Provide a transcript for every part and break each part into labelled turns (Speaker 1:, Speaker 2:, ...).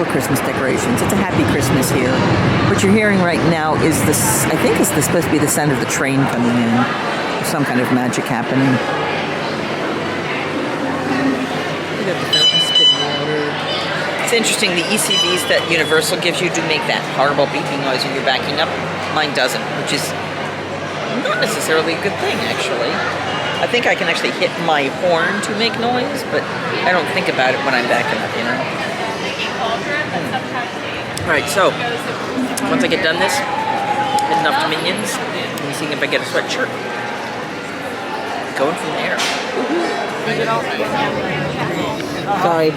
Speaker 1: little Christmas decorations. It's a happy Christmas here. What you're hearing right now is this, I think it's supposed to be the sound of the train coming in. Some kind of magic happening. Look at the fountain spitting water. It's interesting, the ECVs that Universal gives you do make that horrible beeping noise when you're backing up. Mine doesn't, which is not necessarily a good thing, actually. I think I can actually hit my horn to make noise, but I don't think about it when I'm backing up, you know? Alright, so, once I get done this, heading off to Minions, and seeing if I get a sweatshirt. Going from there. Sorry.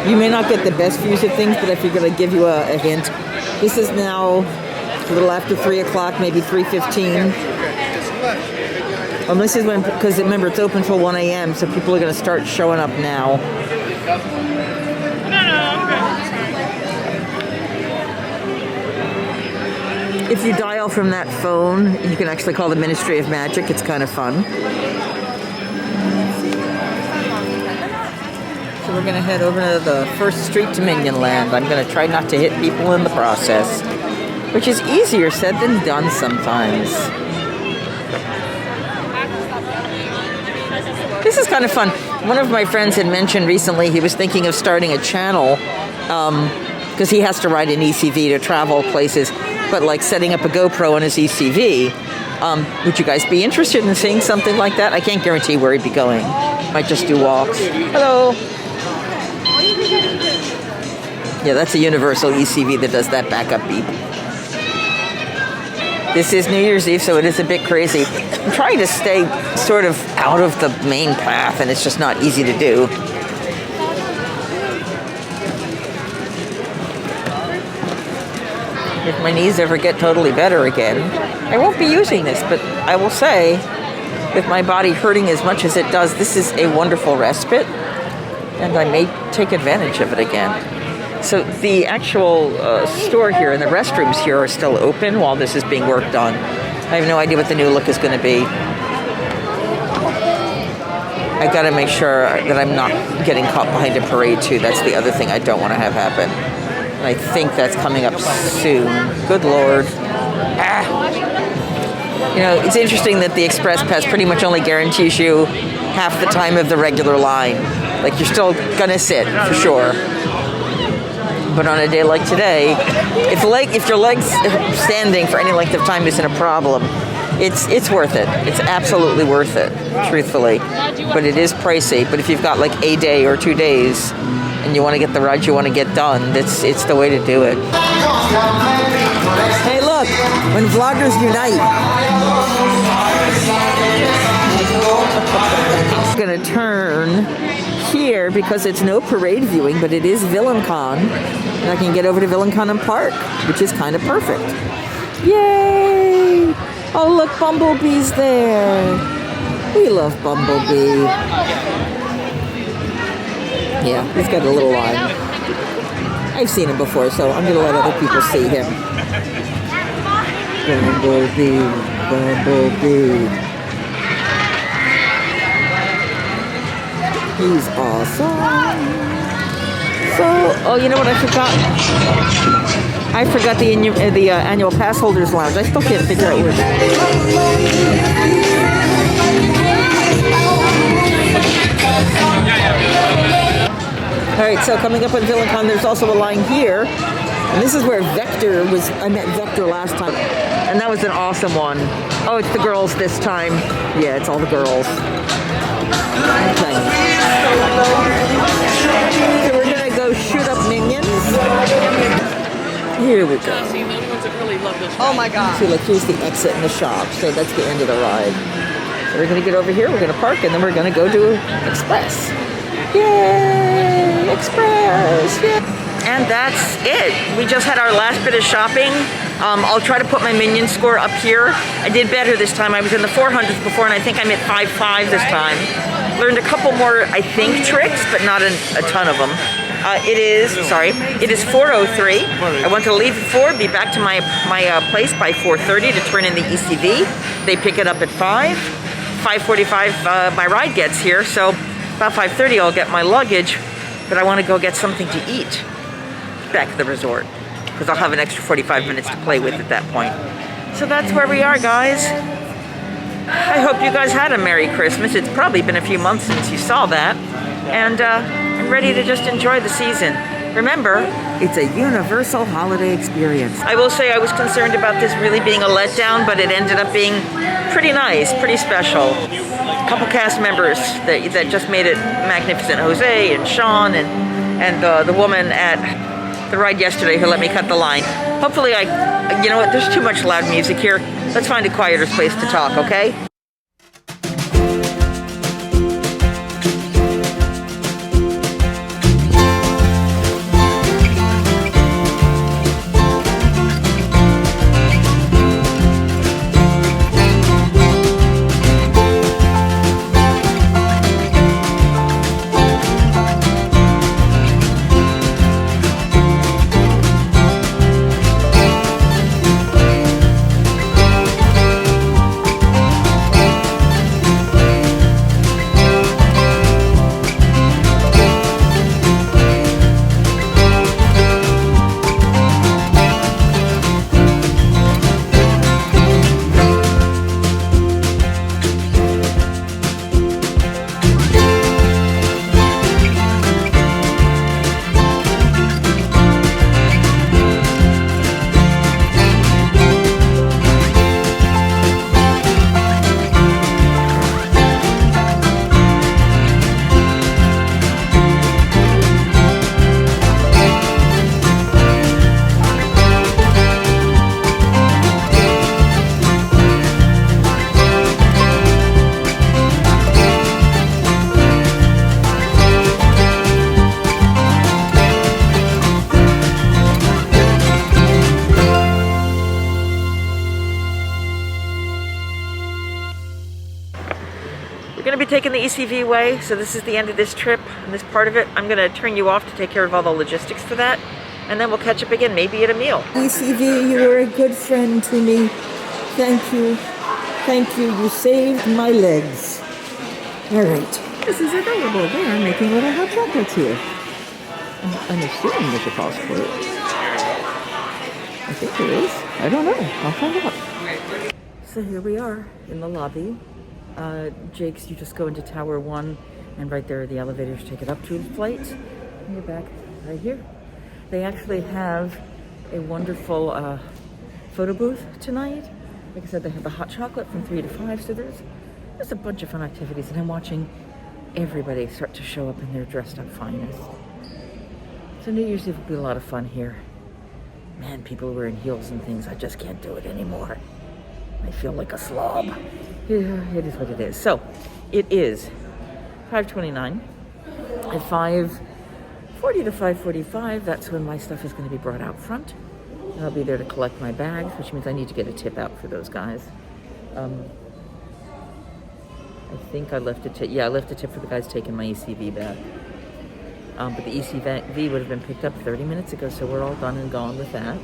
Speaker 1: You may not get the best views of things, but I figured I'd give you a hint. This is now a little after 3 o'clock, maybe 3:15. This is when, because remember, it's open till 1 a.m., so people are going to start showing up now. If you dial from that phone, you can actually call the Ministry of Magic. It's kind of fun. So we're going to head over to the first street to Minion Land. I'm going to try not to hit people in the process, which is easier said than done sometimes. This is kind of fun. One of my friends had mentioned recently he was thinking of starting a channel because he has to ride an ECV to travel places, but like setting up a GoPro on his ECV. Would you guys be interested in seeing something like that? I can't guarantee where he'd be going. Might just do walks. Hello. Yeah, that's a Universal ECV that does that backup beep. This is New Year's Eve, so it is a bit crazy. I'm trying to stay sort of out of the main path, and it's just not easy to do. If my knees ever get totally better again, I won't be using this, but I will say, with my body hurting as much as it does, this is a wonderful respite, and I may take advantage of it again. So the actual store here and the restrooms here are still open while this is being worked on. I have no idea what the new look is going to be. I got to make sure that I'm not getting caught behind a parade too. That's the other thing I don't want to have happen. And I think that's coming up soon. Good Lord. Ah. You know, it's interesting that the Express Pass pretty much only guarantees you half the time of the regular line. Like, you're still going to sit, for sure. But on a day like today, if your legs standing for any length of time isn't a problem, it's worth it. It's absolutely worth it, truthfully. But it is pricey. But if you've got like a day or 2 days and you want to get the rides you want to get done, it's the way to do it. Hey, look, when vloggers unite. I'm gonna turn here because it's no parade viewing, but it is Villiancon, and I can get over to Villiancon and Park, which is kind of perfect. Yay! Oh, look, Bumblebee's there. We love Bumblebee. Yeah, he's got a little line. I've seen him before, so I'm going to let other people see him. Bumblebee, Bumblebee. He's awesome. So, oh, you know what I forgot? I forgot the annual pass holders lounge. I still can't figure out where. All right, so coming up on Villiancon, there's also a line here, and this is where Vector was. I met Vector last time, and that was an awesome one. Oh, it's the girls this time. Yeah, it's all the girls. Okay. So we're gonna go shoot up Minions. Here we go.
Speaker 2: Oh my God.
Speaker 1: See, like here's the exit in the shop, so that's the end of the ride. So we're gonna get over here, we're gonna park, and then we're gonna go do Express. Yay! Express! Yeah. And that's it. We just had our last bit of shopping. I'll try to put my Minion score up here. I did better this time. I was in the 400s before, and I think I'm at 5.5 this time. Learned a couple more, I think, tricks, but not a ton of them. It is 4:03. I want to leave at 4, be back to my place by 4:30 to turn in the ECV. They pick it up at 5. 5:45 my ride gets here, so about 5:30 I'll get my luggage, but I want to go get something to eat. back at the resort, because I'll have an extra 45 minutes to play with at that point. So that's where we are, guys. I hope you guys had a Merry Christmas. It's probably been a few months since you saw that. And I'm ready to just enjoy the season. Remember, it's a universal holiday experience. I will say I was concerned about this really being a letdown, but it ended up being pretty nice, pretty special. A couple cast members that just made it magnificent. Jose and Sean and the woman at the ride yesterday who let me cut the line. Hopefully you know what, there's too much loud music here. Let's find a quieter space to talk, okay? We're going to be taking the ECV way, so this is the end of this trip and this part of it. I'm going to turn you off to take care of all the logistics for that, and then we'll catch up again, maybe at a meal.
Speaker 3: ECV, you were a good friend to me. Thank you. Thank you. You saved my legs. All right. This is adorable. They are making little hot chocolates here. I'm assuming there's a cost for it. I think there is. I don't know. I'll find out. So here we are in the lobby. Jake's, you just go into Tower 1, and right there are the elevators take it up to the flight. And you're back right here. They actually have a wonderful photo booth tonight. Like I said, they have the hot chocolate from 3 to 5, so there's a bunch of fun activities, and I'm watching everybody start to show up in their dressed up finest. So New Year's Eve will be a lot of fun here. Man, people are wearing heels and things. I just can't do it anymore. I feel like a slob. Yeah, it is what it is. So, it is 5:29. At 5:40 to 5:45, that's when my stuff is going to be brought out front. And I'll be there to collect my bags, which means I need to get a tip out for those guys. I think I left a tip. Yeah, I left a tip for the guys taking my ECV back. But the ECV would have been picked up 30 minutes ago, so we're all done and gone with that.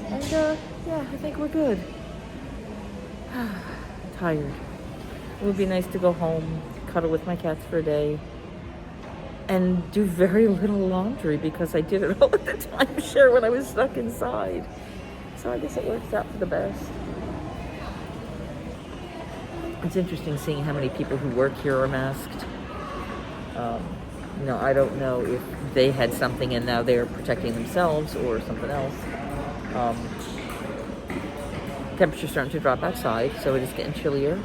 Speaker 3: And, yeah, I think we're good. Tired. It would be nice to go home, cuddle with my cats for a day, and do very little laundry because I did it all at the timeshare when I was stuck inside. So I guess it works out for the best. It's interesting seeing how many people who work here are masked. I don't know if they had something and now they're protecting themselves or something else. Temperature's starting to drop outside, so it is getting chillier.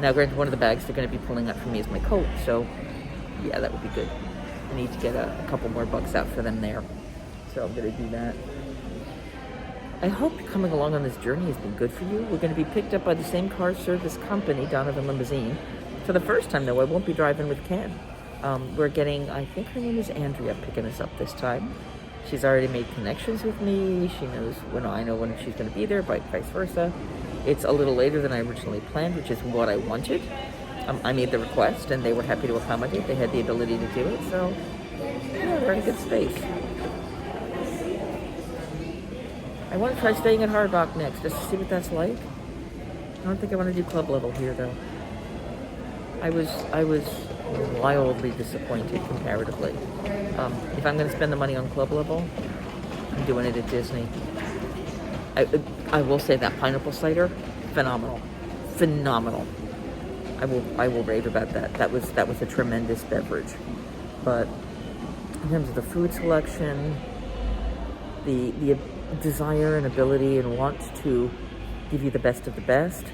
Speaker 3: Now, granted, one of the bags they're going to be pulling out for me is my coat, so yeah, that would be good. I need to get a couple more bucks out for them there, so I'm going to do that. I hope coming along on this journey has been good for you. We're going to be picked up by the same car service company, Donovan Limousine. For the first time, though, I won't be driving with Ken. We're getting, I think her name is Andrea, picking us up this time. She's already made connections with me. She knows when I know when she's going to be there, but vice versa. It's a little later than I originally planned, which is what I wanted. I made the request, and they were happy to accommodate. They had the ability to do it, so yeah, we're in a good space. I want to try staying at Hard Rock next, just to see what that's like. I don't think I want to do club level here, though. I was wildly disappointed comparatively. If I'm going to spend the money on club level,
Speaker 1: I'm doing it at Disney. I will say that pineapple cider, phenomenal. Phenomenal. I will rave about that. That was a tremendous beverage. But in terms of the food selection, the desire and ability and want to give you the best of the best,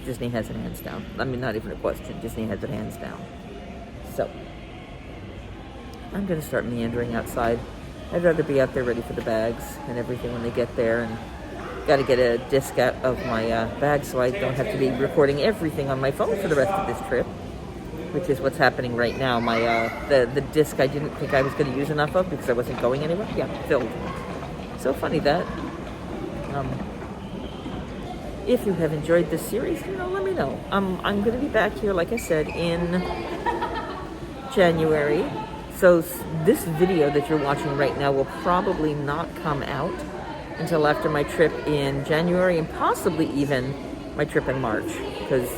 Speaker 1: Disney has it hands down. I mean, not even a question. Disney has it hands down. So, I'm going to start meandering outside. I'd rather be out there ready for the bags and everything when they get there. And got to get a disc out of my bag so I don't have to be recording everything on my phone for the rest of this trip, which is what's happening right now. My the disc I didn't think I was going to use enough of because I wasn't going anywhere. Yeah, filled. So funny that. If you have enjoyed this series, let me know. I'm going to be back here, like I said, in January. So this video that you're watching right now will probably not come out until after my trip in January and possibly even my trip in March, because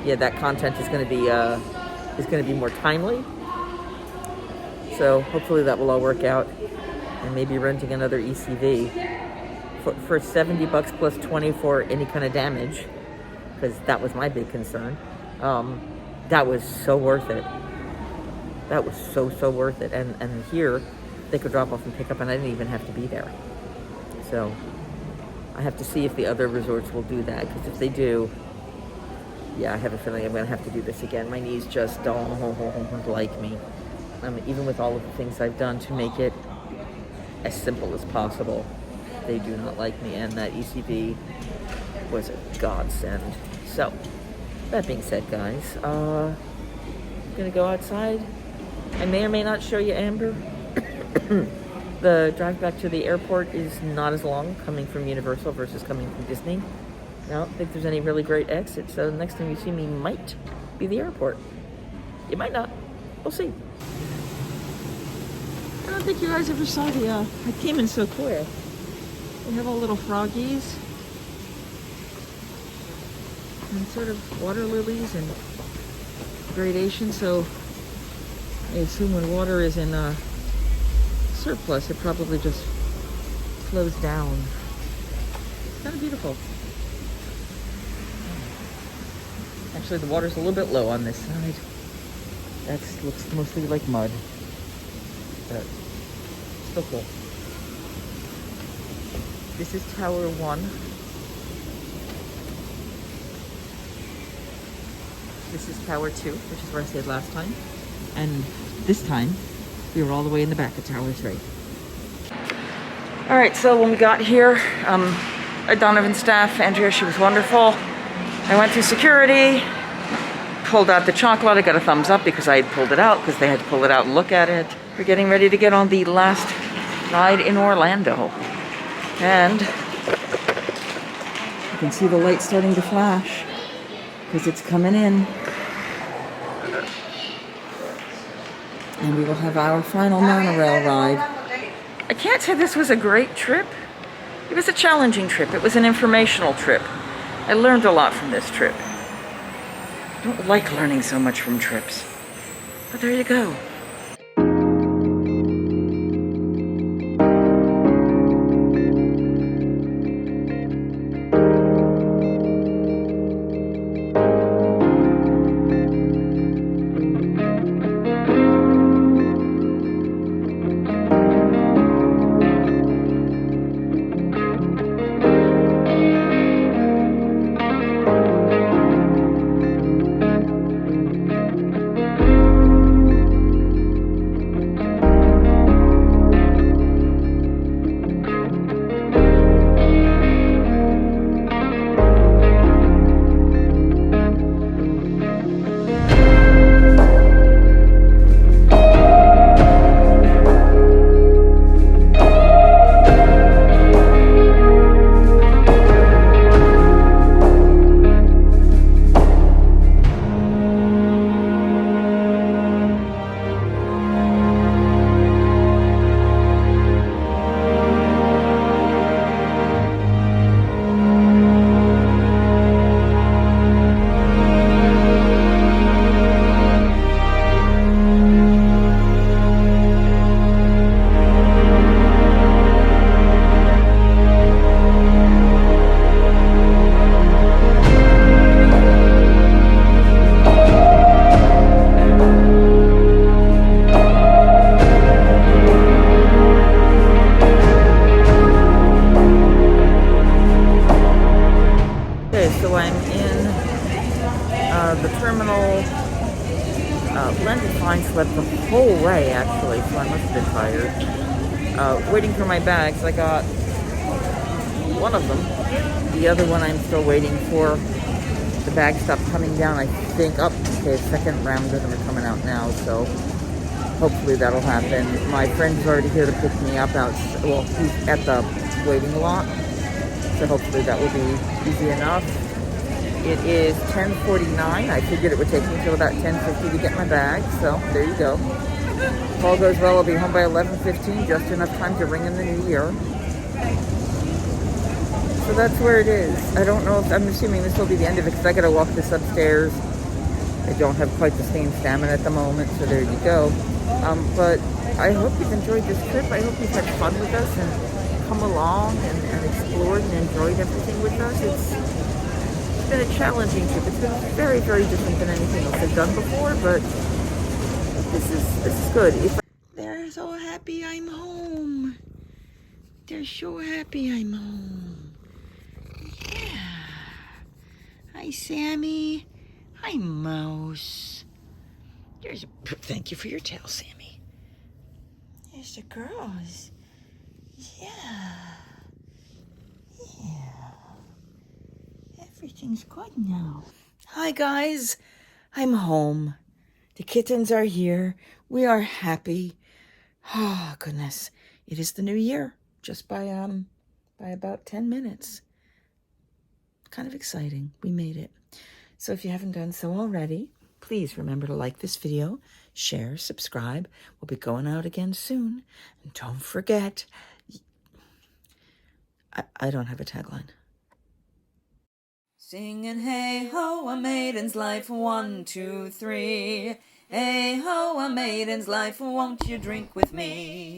Speaker 1: yeah, that content is going to be more timely. So hopefully that will all work out, and maybe renting another ECV for $70 plus 20 for any kind of damage, because that was my big concern. That was so worth it. That was so worth it. And here they could drop off and pick up, and I didn't even have to be there. So I have to see if the other resorts will do that, because if they do, yeah, I have a feeling I'm going to have to do this again. My knees just don't like me. Even with all of the things I've done to make it as simple as possible, they do not like me, and that ECV was a godsend. So, that being said, guys, I'm going to go outside. I may or may not show you Amber. The drive back to the airport is not as long coming from Universal versus coming from Disney. I don't think there's any really great exits, so the next time you see me might be the airport. You might not. We'll see. I don't think you guys ever saw I came in so quick. We have all little froggies and sort of water lilies and gradation, so I assume when water is in surplus, it probably just flows down. It's kind of beautiful. Actually, the water's a little bit low on this side. That looks mostly like mud, but still cool. This is Tower 1. This is Tower 2, which is where I stayed last time. And this time, we were all the way in the back of Tower 3. All right, so when we got here, Donovan's staff, Andrea, she was wonderful. I went through security, pulled out the chocolate. I got a thumbs up because I had pulled it out, because they had to pull it out and look at it. We're getting ready to get on the last ride in Orlando. And you can see the light starting to flash because it's coming in. And we will have our final monorail ride. I can't say this was a great trip. It was a challenging trip. It was an informational trip. I learned a lot from this trip. I don't like learning so much from trips. But there you go. slept the whole way, actually, so I must have been tired. Waiting for my bags. I got one of them. The other one I'm still waiting for. The bags stopped coming down, I think. Oh, okay, second round of them are coming out now, so hopefully that'll happen. My friend's already here to pick me up out. Well, he's at the waiting lot, so hopefully that will be easy enough. It is 10:49. I figured it would take me until about 10:50 to get my bag, so there you go. If all goes well, I'll be home by 11:15, just enough time to ring in the new year. So that's where it is. I don't know if, I'm assuming this will be the end of it because I gotta walk this upstairs. I don't have quite the same stamina at the moment, so there you go. But I hope you've enjoyed this trip. I hope you've had fun with us and come along and explored and enjoyed everything with us. It's been a challenging trip. It's been very, very different than anything else I've done before, but this is good. They're so happy I'm home. They're so happy I'm home. Yeah. Hi, Sammy. Hi, Mouse. Thank you for your tail, Sammy. There's the girls. Yeah. Yeah. Everything's good now. Hi, guys. I'm home. The kittens are here. We are happy. Oh, goodness. It is the new year. Just by about 10 minutes. Kind of exciting. We made it. So if you haven't done so already, please remember to like this video, share, subscribe. We'll be going out again soon. And don't forget, I don't have a tagline. Singing hey ho, a maiden's life, 1, 2, 3. Hey ho, a maiden's life, won't you drink with me?